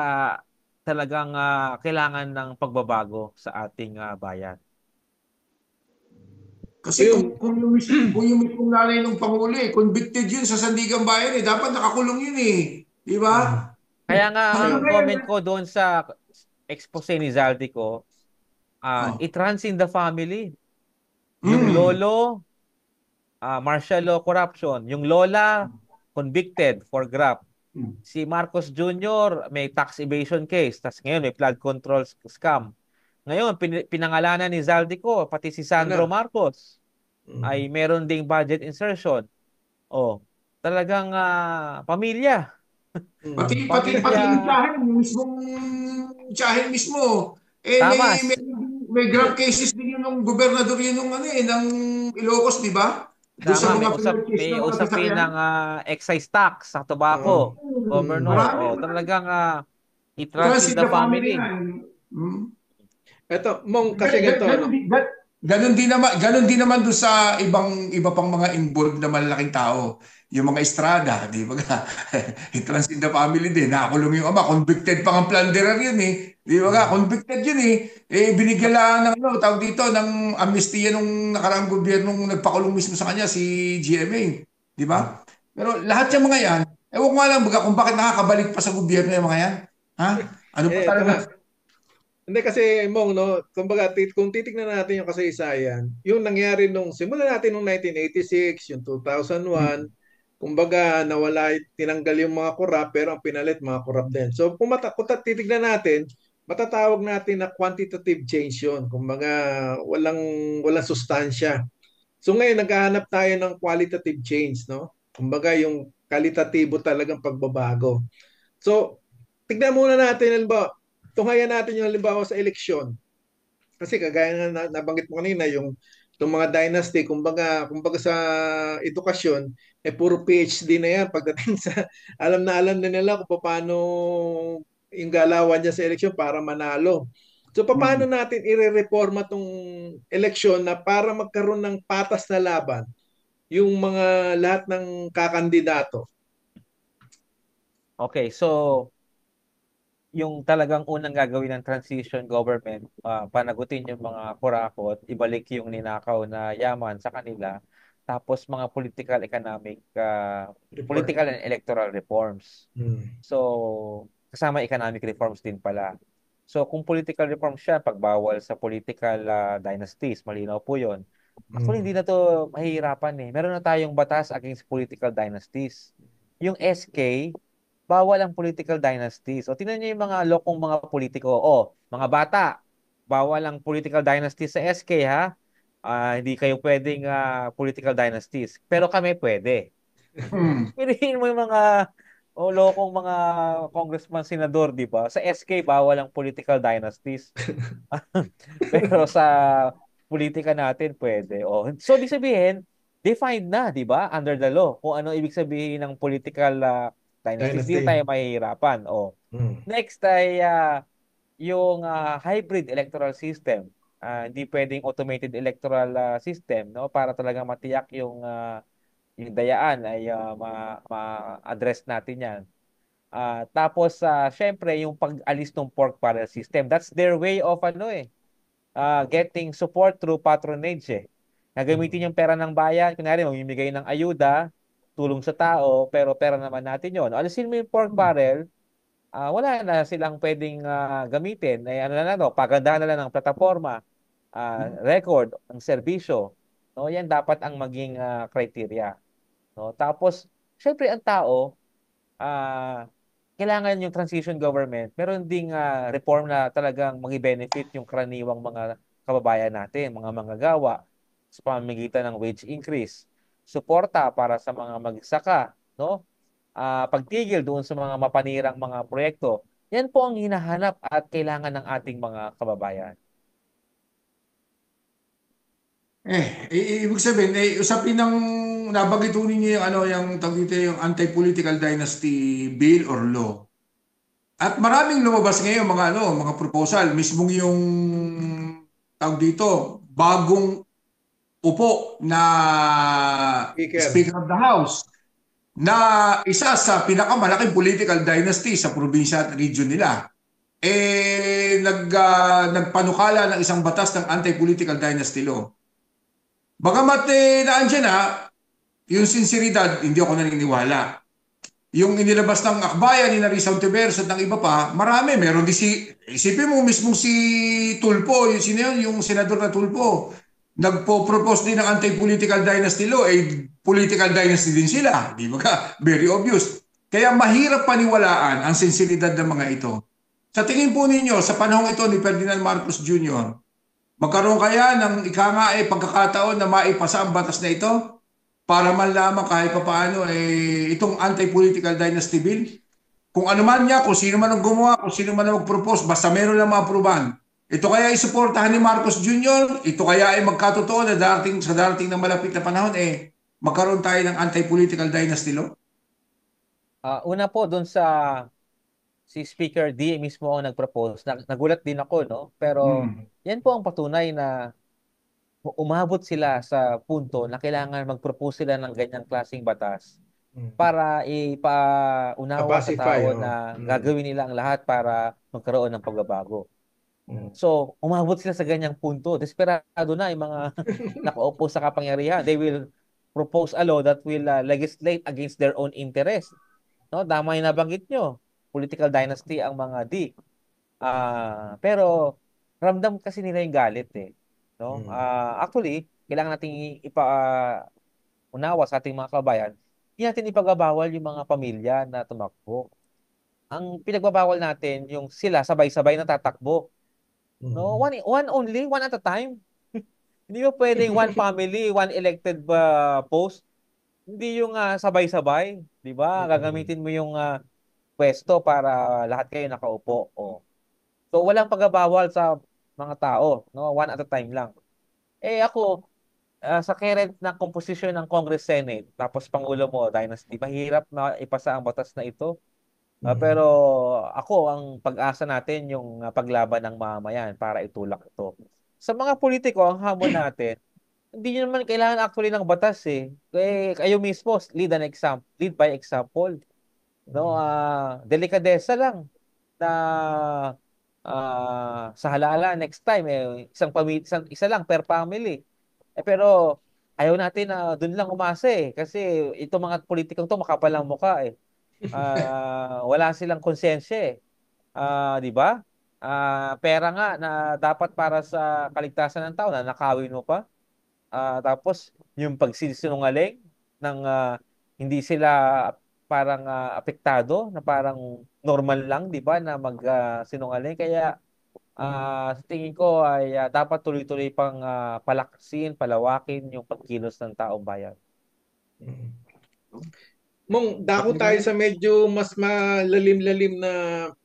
talagang kailangan ng pagbabago sa ating bayan. Kasi kung yung mismong nanay ng Pangulo convicted yun sa Sandigan Bayan dapat nakakulong yun Di ba? Kaya nga ang comment ko doon sa expose ni Zaldico, it runs in the family. Yung lolo, martial law corruption. Yung lola, convicted for graft. Si Marcos Jr. may tax evasion case. Tapos ngayon may flood control scam. Ngayon, pinangalanan ni Zaldico, pati si Sandro Marcos, ay meron ding budget insertion. Talagang pamilya. Pati yung Pamilya, tiyahin, yung mismong tiyahin mismo, tama, may grab cases din yun ng gobernador yun ng ano ng Ilocos, di ba? Doon sa tama, mga purchase may ng mga usapin sasakyan. ng excise tax sa Oo. tobacco, governor. Marami, O, marami. talagang i-transit Transit the the family family. yan. Hmm. Eto, Mong, kasi ganito, Ganon no? din, ganon din naman doon sa iba pang mga involved na malalaking tao. Yung mga Estrada, di ba? I-trans in the family din. Nakakulong yung ama. Convicted pa ng plunderer yun eh. Di ba nga? Mm. Convicted yun eh. Binigyan lang ng ano, tawag dito, ng amnestia nung nakaraang gobyernong nagpakulong mismo sa kanya, si GMA. Di Mm. ba? Pero lahat yung mga yan, ewan ko nga lang baga kung bakit nakakabalik pa sa gobyerno yung mga yan. Ha? Ano ba Ito nga, talaga? hindi kasi Mong, no, kumbaga kung titignan natin yung kasaysayan, yung nangyari nung simula natin nung 1986, yung 2001, kumbaga nawala, tinanggal yung mga korap pero ang pinalit mga korap din. So kung titignan natin, matatawag natin na quantitative change yun. Kumbaga walang sustansya. So ngayon naghahanap tayo ng qualitative change, no? Kumbaga yung kalitatibo talagang pagbabago. So tignan muna natin, halimbawa, tunghayan natin yung halimbawa sa eleksyon. Kasi kagaya nga nabanggit mo kanina, itong mga dynasty, kumbaga sa edukasyon, puro PhD na yan. Pagdating sa, alam na nila kung paano yung galawan niya sa eleksyon para manalo. So paano Hmm. natin ire-reforma tong eleksyon na para magkaroon ng patas na laban yung mga lahat ng kakandidato? Okay, so yung talagang unang gagawin ng transition government, panagutin yung mga kurakot, ibalik yung ninakaw na yaman sa kanila, tapos mga Report. political and electoral reforms. Hmm. So, kasama economic reforms din pala. So, kung political reforms siya, pagbawal sa political dynasties, malinaw po yun. Actually, Hmm. hindi na to mahihirapan eh. Meron na tayong batas against political dynasties. Yung SK, bawal ang political dynasties. O, tingnan niyo yung mga lokong mga politiko. O, mga bata, bawal ang political dynasties sa SK ha. Hindi kayo pwedeng political dynasties. Pero kami pwede. Hmm. Piliin mo yung mga lokong mga congressman, senador, di ba? Sa SK, bawal ang political dynasties. Pero sa politika natin, pwede. Oh. So, ibig sabihin, defined na, di ba? Under the law. Kung ano ibig sabihin ng political dynasties, hindi tayo Dynasty. mahihirapan. Oh. Hmm. Next ay yung hybrid electoral system. Hindi pwedeng automated electoral system, no? Para talaga matiyak yung dayaan ay ma-address natin yan. Tapos, syempre, yung pag-alis ng pork barrel system. That's their way of getting support through patronage eh. Nagamitin yung pera ng bayan, kunwari mamimigay ng ayuda, tulong sa tao, pero pera naman natin yon. Alisin mo yung pork barrel, wala na silang pwedeng gamitin. Ano na lang, no? Pagandahan na lang ng plataforma, record, ang serbisyo. No? Yan dapat ang maging criteria. No? Tapos, syempre ang tao, ah, kailangan yung transition government, meron ding reform na talagang benefit yung karaniwang mga kababayan natin, mga manggagawa sa pamamagitan ng wage increase, suporta para sa mga magsaka, no? Pagtigil doon sa mga mapanirang mga proyekto. Yan po ang hinahanap at kailangan ng ating mga kababayan. Ibig sabihin, usapin ng nabanggit ho ninyo yung ano, yung tawag dito, yung anti-political dynasty bill or law. At maraming lumabas ngayon mga ano, mga proposal, mismong yung tawag dito, bagong upo na Speaker. Speaker of the House na isa sa pinakamalaking political dynasty sa probinsya at region nila. Nagpanukala ng isang batas ng anti-political dynasty law. Bagamat naandyan yung sinseridad, hindi ako naniniwala. Yung inilabas ng akbayan ni Narisa Ontiveros at ng iba pa, marami. Meron din isipin mo mismo si Tulfo, yung sino yun, yung senador na Tulfo. Nagpo-propose din ng anti-political dynasty law, political dynasty din sila. Di ba ka? Very obvious. Kaya mahirap paniwalaan ang sinseridad ng mga ito. Sa tingin po ninyo, sa panahong ito ni Ferdinand Marcos Jr., magkaroon kaya ng pagkakataon na maipasa ang batas na ito para man lamang kahit papaano itong anti-political dynasty bill? kung ano man niya, kung sino man ang gumawa, kung sino man ang mag-propose, basta meron lang ma-aproban. Ito kaya isuportahan ni Marcos Jr., ito kaya ay magkatotoo na sa darating na malapit na panahon, magkaroon tayo ng anti-political dynasty law? Una po doon sa si Speaker D mismo ang nag-propose. Nagulat din ako, no? Pero Hmm. yan po ang patunay na umabot sila sa punto na kailangan mag-propose sila ng ganyang klaseng batas para ipaunawa sa Pacify, tao oh. na gagawin nila ang lahat para magkaroon ng pagbabago. So, umabot sila sa ganyang punto. Desperado na yung mga nakaupo sa kapangyarihan. They will propose a law that will legislate against their own interest. No, tama yung nabanggit nyo. Political dynasty ang mga D. Pero ramdam kasi nila yung galit eh. No? Actually, kailangan nating unawa sa ating mga kabayan. Hindi natin ipagabawal yung mga pamilya na tumakbo. Ang pinagbabawal natin yung sila sabay-sabay na tatakbo. No, one only, one at a time. Hindi mo pwedeng one family, one elected post. Hindi yung sabay-sabay, 'di ba? Gagamitin mo yung pwesto para lahat kayo nakaupo. Oh. So walang pagbabawal sa mga tao, no? One at a time lang. Ako sa current na composition ng Congress Senate, tapos Pangulo mo, Dynasty, mahirap na ipasa ang batas na ito. Pero ako, ang pag-asa natin yung paglaban ng mamamayan para itulak ito. Sa mga politiko, ang hamon natin, hindi nyo naman kailangan actually ng batas eh. Kayo mismo, lead by example. No, delikadesa lang na sa halaala next time isa lang per family. Pero ayaw natin na doon lang umasa eh kasi itong mga politikong to makapal ang mukha eh. Wala silang konsensya eh. 'Di ba? Pera nga na dapat para sa kaligtasan ng tao na nakawin mo pa. Tapos yung pagsisinungaling ng hindi sila parang apektado na parang normal lang, 'di ba, na sinungaling kaya sa tingin ko ay dapat tuloy-tuloy pang palaksin, palawakin yung pagkilos ng taong bayan. Mong dako tayo sa medyo mas malalim-lalim na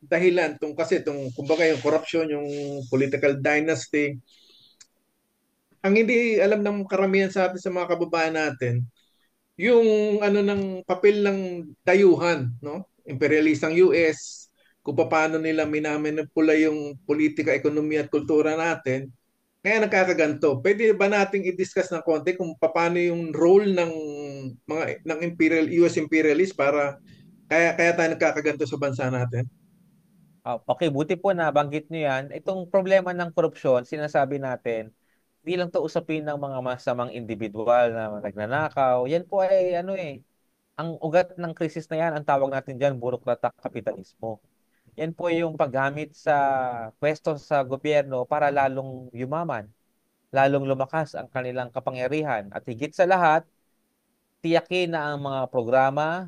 dahilan kasi kumbaga yung corruption, yung political dynasty. Ang hindi alam ng karamihan sa atin sa mga kababayan natin, yung ano ng papel ng dayuhan, no? Imperialistang US, kung paano nila minamanipula yung politika, ekonomiya at kultura natin. Kaya nagkakaganto. Pwede ba nating i-discuss ng konti kung paano yung role ng US imperialist para kaya tayo nagkakaganto sa bansa natin? Okay, buti po na banggit niyo yan. Itong problema ng korupsyon, sinasabi natin, hindi lang to usapin ng mga masamang individual na nagnanakaw. Yan po ay ang ugat ng krisis na yan, ang tawag natin diyan, burokrata kapitalismo. Yan po yung paggamit sa pwesto sa gobyerno para lalong yumaman, lalong lumakas ang kanilang kapangyarihan. At higit sa lahat, tiyakin na ang mga programa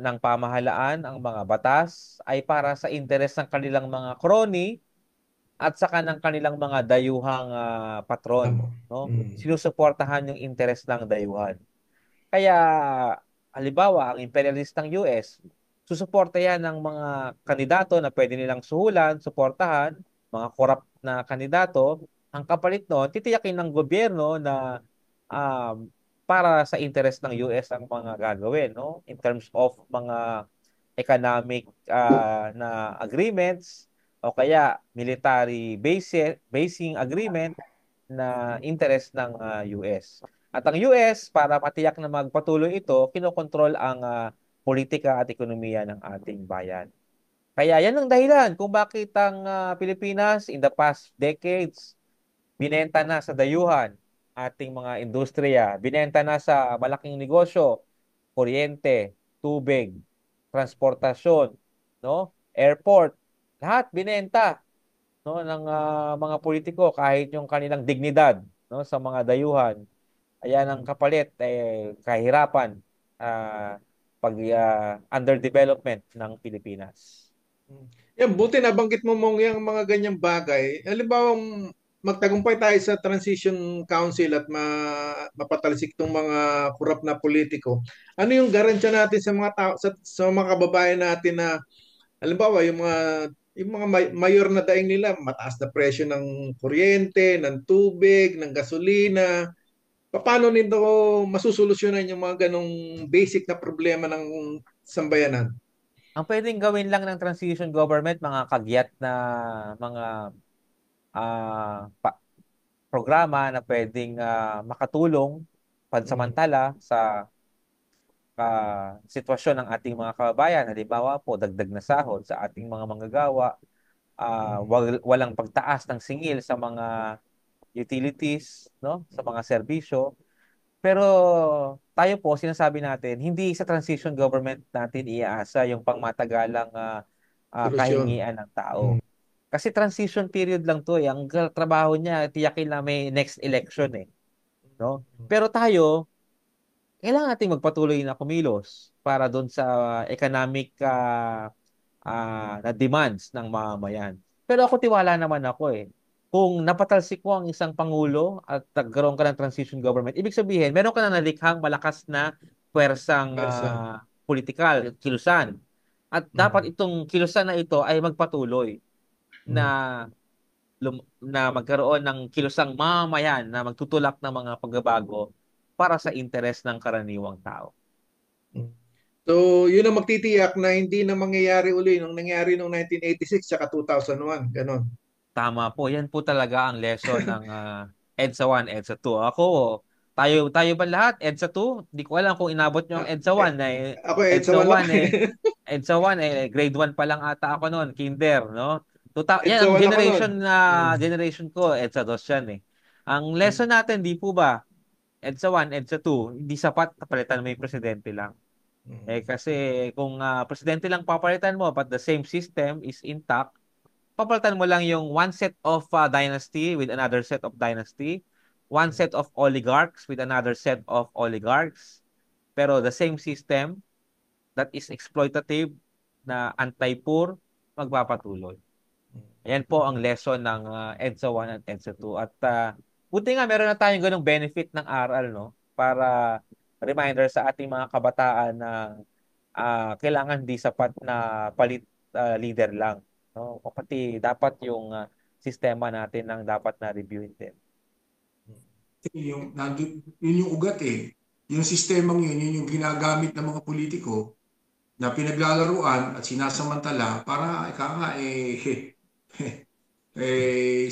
ng pamahalaan, ang mga batas, ay para sa interes ng kanilang mga crony at saka ng kanilang mga dayuhang patron. Tama. No? Sinusuportahan yung interes ng dayuhan. Kaya, halimbawa, ang imperialistang US, susuporta yan ng mga kandidato na pwede nilang suhulan, suportahan, mga corrupt na kandidato. Ang kapalit noon, titiyakin ng gobyerno na um, para sa interest ng US ang mga gagawin, no? In terms of mga economic na agreements o kaya military basing agreement na interest ng US. At ang US, para matiyak na magpatuloy ito, kinokontrol ang politika at ekonomiya ng ating bayan. Kaya yan ang dahilan kung bakit ang Pilipinas in the past decades binenta na sa dayuhan ating mga industriya, binenta na sa malaking negosyo, kuryente, tubig, transportasyon, no? Airport, lahat binenta no ng mga politiko kahit yung kanilang dignidad no sa mga dayuhan. Ayan ang kapalit kahirapan pag underdevelopment ng Pilipinas. Yan, buti nabanggit mo mong yung mga ganyang bagay. Halimbawa, magtagumpay tayo sa Transition Council at mapatalsik tong mga korap na politiko, ano yung garantiya natin sa mga tao, sa mga kababayan natin na halimbawa yung mga mayor na daing nila, mataas na presyo ng kuryente, ng tubig, ng gasolina, paano nito masusolusyonan yung mga ganong basic na problema ng sambayanan? Ang pwedeng gawin lang ng transition government, mga kagyat na mga programa na pwedeng makatulong pansamantala sa sitwasyon ng ating mga kababayan. Halimbawa po, dagdag na sahod sa ating mga manggagawa, walang pagtaas ng singil sa mga utilities, no, sa mga serbisyo. Pero tayo po, sinasabi natin, hindi sa transition government natin iaasa yung pangmatagalang Solusyon. kahingian ng tao. Kasi transition period lang to eh. Ang trabaho niya, tiyakin na may next election eh. No? Pero tayo, kailangan natin magpatuloy na kumilos para doon sa economic na demands ng mamamayan. Pero ako tiwala naman ako eh. Kung napatalsik mo ang isang pangulo at nagkaroon ka ng transition government, ibig sabihin, meron ka na nalikhang malakas na puwersang Pwersa. politikal, kilusan. At dapat itong kilusan na ito ay magpatuloy na magkaroon ng kilusang mamamayan na magtutulak ng mga pagbabago para sa interes ng karaniwang tao. So, yun ang magtitiyak na hindi na mangyayari uli nung nangyari noong 1986 at 2001. Ganon. Tama po, yan po talaga ang lesson ng EDSA 1, EDSA 2. Ako, tayo ba lahat? EDSA 2? Hindi ko alam kung inabot nyo ang EDSA 1. Ako EDSA EDSA 1 lang. 1 EDSA 1 grade 1 pa lang ata ako noon, kinder, no? Yan EDSA ang 1 ako nun. generation ko, EDSA 2 yan eh. Ang lesson natin, di po ba? EDSA 1, EDSA 2, hindi sapat palitan mo yung presidente lang. Kasi kung presidente lang papalitan mo but the same system is intact, papalitan mo lang yung one set of dynasty with another set of dynasty, one set of oligarchs with another set of oligarchs, pero the same system that is exploitative na anti-poor magpapatuloy. Ayan po ang lesson ng EDSA 1 at EDSA 2. At buti nga meron na tayong ganong benefit ng aral, no? Para reminder sa ating mga kabataan na kailangan di sapat na palit leader lang. No? O pati dapat yung sistema natin ang dapat na reviewin din. Yun yung ugat eh. Yung sistemang yun yung ginagamit ng mga politiko na pinaglalaruan at sinasamantala para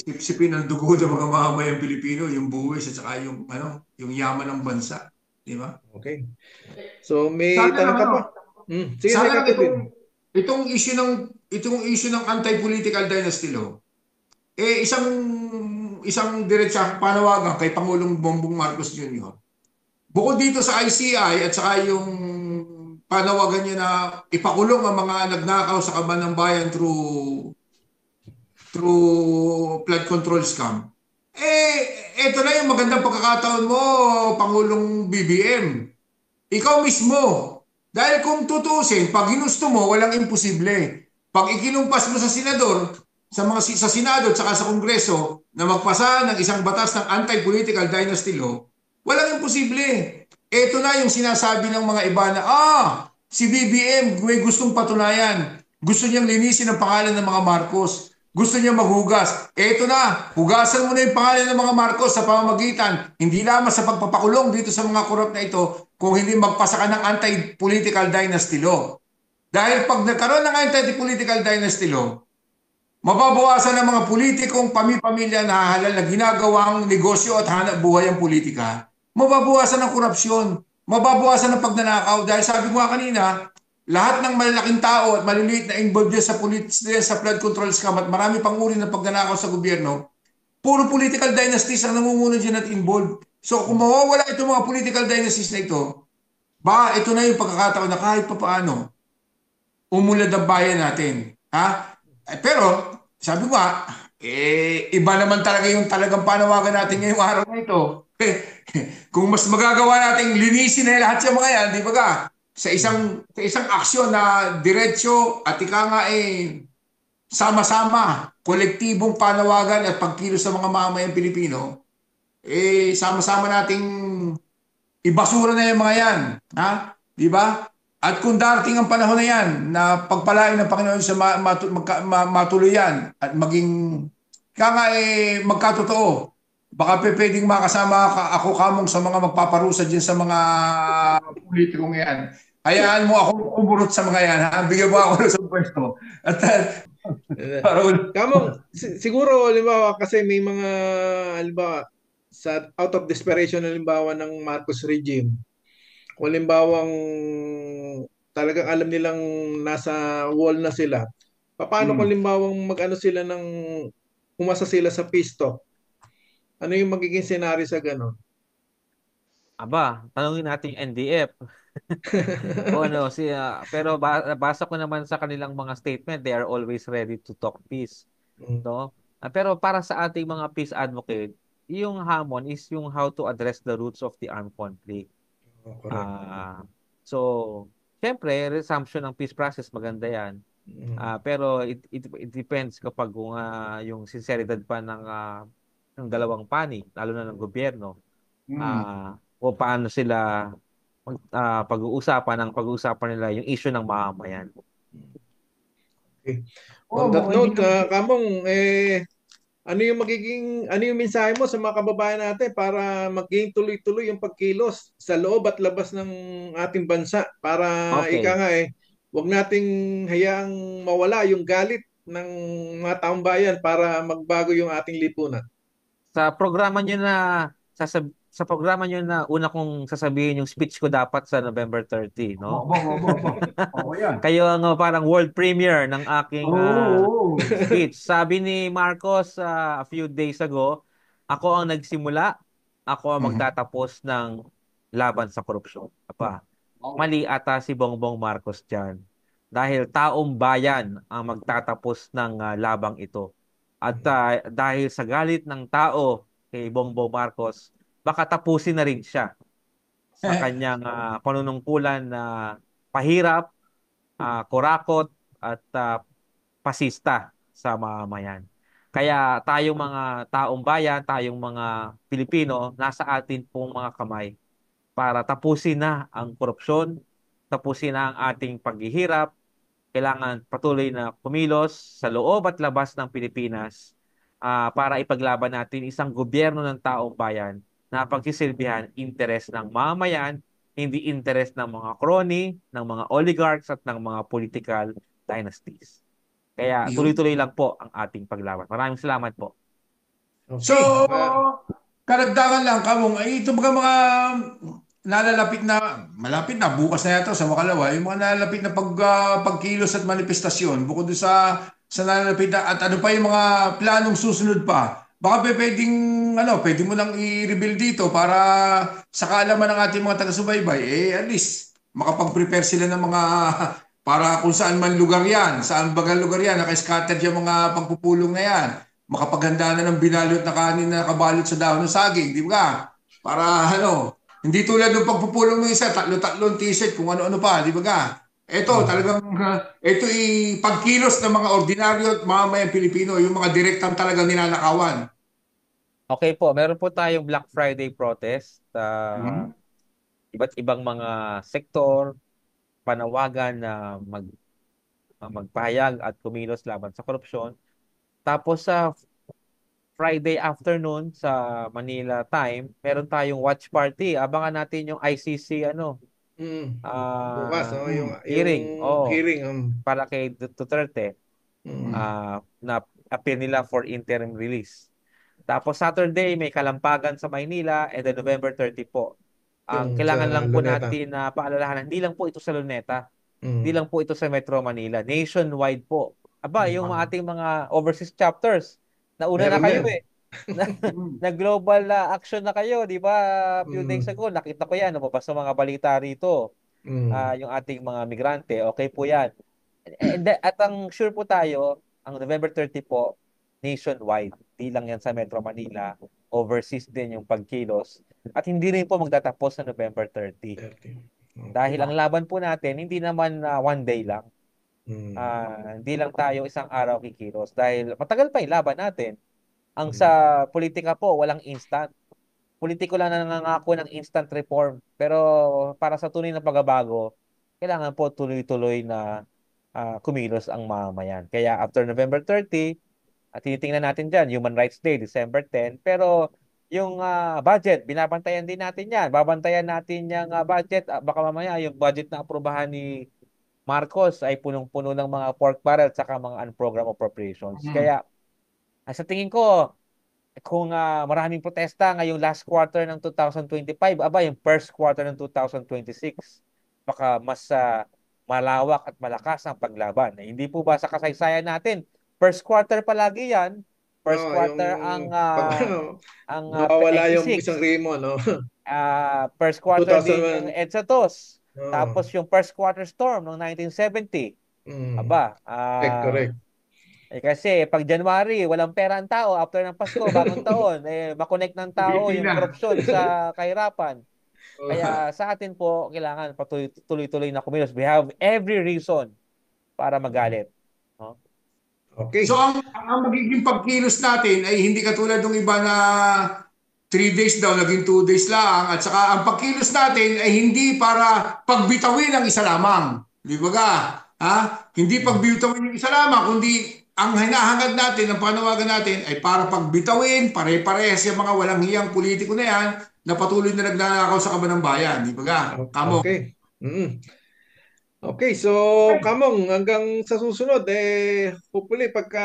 sipsipin ang dugo ng mga mamamayang Pilipino, yung buwis at saka yung yaman ng bansa, di ba? Okay. So may Sana tanong ka lang, pa? Sige, sana Captain. itong issue ng anti-political dynasty law, isang diretsang panawagan kay Pangulong Bongbong Marcos Jr. Bukod dito sa ICI at saka yung panawagan niya na ipakulong ang mga nagnakaw sa kaban ng bayan through flood control scam. Ito na yung magandang pagkakataon mo, Pangulong BBM. Ikaw mismo. Dahil kung tutusin, pag ginusto mo, walang imposible. Pag ikinumpas mo sa senador, sa Senado at saka sa Kongreso na magpasa ng isang batas ng anti-political dynasty law, walang imposible. Ito na yung sinasabi ng mga iba na, si BBM may gustong patunayan. Gusto niyang linisin ang pangalan ng mga Marcos. Gusto niya maghugas. Eto na, hugasan mo na yung pangalan ng mga Marcos sa pamamagitan, hindi lamang sa pagpapakulong dito sa mga korap na ito, kung hindi magpasa ka ng anti-political dynasty law. Dahil pag nagkaroon ng anti-political dynasty law, mababawasan ng mga politikong pamilya na halal na ginagawang negosyo at hanap buhay ang politika. Mababawasan ng korupsyon, mababawasan ng pagnanakaw. Dahil sabi ko nga kanina, lahat ng malalaking tao at maliliit na involved sa flood control scam at marami pang uri ng pagnanakaw sa gobyerno, puro political dynasties ang namumuno dyan at involved. So kung mawawala itong mga political dynasties na ito, baka ito na yung pagkakataon na kahit pa paano umulad ang bayan natin. Pero sabi ko iba naman talaga yung talagang panawagan natin ngayong araw na ito. Kung mas magagawa natin linisin na lahat yung mga yan, di ba sa isang aksyon na diretso at ika nga sama-sama, kolektibong panawagan at pagkilos sa mga mamamayang Pilipino, sama-sama nating ibasura na yung mga yan. Ha? Di ba? At kung darating ang panahon na yan, na pagpalain ng Panginoon sa matuloy yan at maging magkatotoo, baka pwedeng makasama ako kamong sa mga magpaparusa dyan sa mga politikong yan. Hayaan mo ako umurot sa mga yan. Ha? Bigyan mo ako sa pwesto. At Kamong, siguro, halimbawa, kasi may mga, halimbawa, out of desperation, halimbawa, ng Marcos regime, kung halimbawang talagang alam nilang nasa wall na sila, paano kung halimbawang mag-ano sila ng, umasa sila sa peace talk? Ano yung magiging senaryo sa ganun? Aba, tanungin natin yung NDF. O ano, pero basa ko naman sa kanilang mga statement, they are always ready to talk peace. Mm. No? Pero para sa ating mga peace advocate, yung hamon is yung how to address the roots of the armed conflict. Oh, correct. So, syempre, resumption ng peace process, maganda yan. Pero it depends kapag kung yung sinceridad pa ng dalawang panig, lalo na ng gobyerno, o paano sila pag-uusapan nila yung issue ng mamamayan. Okay. On that note, Kamong, ano yung mensahe mo sa mga kababayan natin para maging tuloy-tuloy yung pagkilos sa loob at labas ng ating bansa para Okay. wag nating hayaang mawala yung galit ng mga taong bayan para magbago yung ating lipunan. Sa programa nyo na sa programa nyo na una kong sasabihin yung speech ko dapat sa November 30, no? Oo, yan. Kayo ang parang world premiere ng aking speech. Sabi ni Marcos a few days ago, ako ang nagsimula, ako ang magtatapos ng laban sa korupsyon. Apa, mali ata si Bongbong Marcos dyan. Dahil taong bayan ang magtatapos ng labang ito. At dahil sa galit ng tao kay Bongbong Marcos, baka tapusin na rin siya sa kanyang panunungkulan na pahirap, kurakot, at pasista sa mamamayan. Kaya tayong mga taong bayan, tayong mga Pilipino, nasa atin pong mga kamay para tapusin na ang korupsyon, tapusin na ang ating paghihirap. Kailangan patuloy na kumilos sa loob at labas ng Pilipinas para ipaglaban natin isang gobyerno ng taong bayan na pagsisilbihan interes ng mamamayan, hindi interes ng mga crony, ng mga oligarchs at ng mga political dynasties. Kaya tuloy-tuloy lang po ang ating paglaban. Maraming salamat po. Okay. So, karagdagan lang, Kamong, ito mga malapit na, bukas na yata sa Makalawa, yung mga nalalapit na pagkilos at manifestasyon, bukod sa nalalapit na, at ano pa yung mga planong susunod pa, baka pwede mo lang i-reveal dito para sa kaalaman ng ating mga taga-subaybay, at least, makapag-prepare sila ng mga, para kung saan man lugar yan, saan bagang lugar yan, naka-scatter yung mga pagpupulong na yan, makapaghanda na ng binalot na kanin na nakabalot sa dahon ng saging, di ba? Para hindi tulad ng pagpupulong ng isa, tatlo-tatlong t-shirt, kung ano-ano pa, di ba? Ito, talagang, ito pagkilos ng mga ordinaryo at mamamayang Pilipino, yung mga direktang talagang ninanakawan. Okay po, meron po tayong Black Friday protest. Iba't ibang mga sektor, panawagan na magpahayag at kumilos laban sa korupsyon. Tapos sa Friday afternoon sa Manila time, meron tayong watch party. Abangan natin yung ICC Bukas, yung hearing. hearing. Para kay Duterte na appeal nila for interim release. Tapos Saturday, may kalampagan sa Maynila and then November 30 po. Ang kailangan lang po Luneta natin na paalalahanan, hindi lang po ito sa Luneta, hindi lang po ito sa Metro Manila, nationwide po. Aba, yung ating mga overseas chapters, nauna na kayo na global action na kayo, di ba? A few days ago, nakita ko yan, lumabas sa mga balita rito. Yung ating mga migrante, okay po yan. At ang sure po tayo, ang November 30 po, nationwide. Di lang yan sa Metro Manila. Overseas din yung pagkilos. At hindi rin po magtatapos sa November 30. Dahil ang laban po natin, hindi naman one day lang. Mm. Hindi lang tayo isang araw kikilos dahil matagal pa yung laban natin. Ang sa Mm. politika po, walang instant. Politiko lang na nangangako ng instant reform. Pero para sa tunay na pagbabago, kailangan po tuloy-tuloy na kumilos ang mamamayan. Kaya after November 30, at tinitingnan natin dyan, Human Rights Day, December 10. Pero yung budget, binabantayan din natin yan. Babantayan natin yung budget. Baka mamaya yung budget na aprubahan ni Marcos ay punong-puno ng mga pork barrel at saka mga unprogrammed appropriations. Mm. Kaya sa tingin ko, kung maraming protesta ngayong last quarter ng 2025, yung first quarter ng 2026, baka mas malawak at malakas ang paglaban. Hindi po ba sa kasaysayan natin, first quarter palagi yan, first Yung quarter ang pag nawawala yung isang 26, remo, no? first quarter din yung 2001. EDSA 2, Oh. tapos yung first quarter storm ng 1970. Mm. Correct, correct. Kasi pag January, walang pera ang tao. After ng Pasko, bagong taon, makonect ng tao Spaghetti yung na. korupsyon sa kahirapan. Oh. Kaya sa atin po, kailangan tuloy-tuloy na kumilos. We have every reason para magalit. No? Okay. So ang magiging pagkilos natin ay hindi katulad ng iba na 3 days daw, naging 2 days lang. At saka ang pagkilos natin ay hindi para pagbitawin ang isa lamang. Di ba ka? Ha? Hindi pagbitawin yung isa lamang, kundi ang hinahangad natin, ang panawagan natin ay para pagbitawin, pare-parehas yung mga walang hiyang politiko na yan na patuloy na nagnanakaw sa kaban ng bayan. Di ba ka? Kamo. Okay. Mm. Okay, so Kamong, hanggang sa susunod, hopefully pagka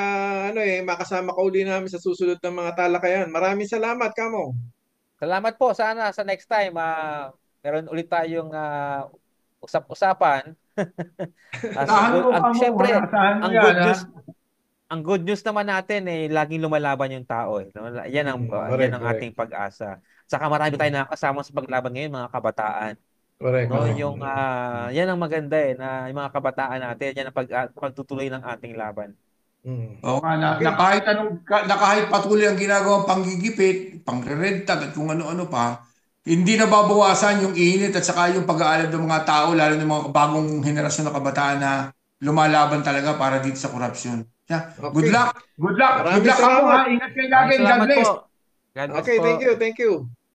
makasama ka uli namin sa susunod ng mga talakayan. Maraming salamat, Kamong. Salamat po. Sana sa next time, meron ulit tayong usap-usapan. Asahan mo, Kamo. Syempre, Asahan mo ang yan, good ha? news ang good news naman natin laging lumalaban yung tao eh. No? Yan Correct, ang correct. ating pag-asa. Saka marami tayong Mm. nakakasama sa paglaban ngayon, mga kabataan. Correct, No, correct. yung yan ang maganda na yung mga kabataan natin, yan ang pagtutuloy ng ating laban. Mm. Oo nga, Okay. na kahit patuloy ang ginagawang panggigipit, pangrerentag at kung ano-ano pa, hindi nababawasan yung init at saka yung pag-aalab ng mga tao, lalo ng mga bagong henerasyon na kabataan na lumalaban talaga para dito sa korupsyon. Yeah. Good Okay. luck. Good luck. Good Maraming luck, Kamo, salamat. ha. Ingat kayo lagi. Maraming God salamat po. bless. God bless Okay, po. thank you, thank you.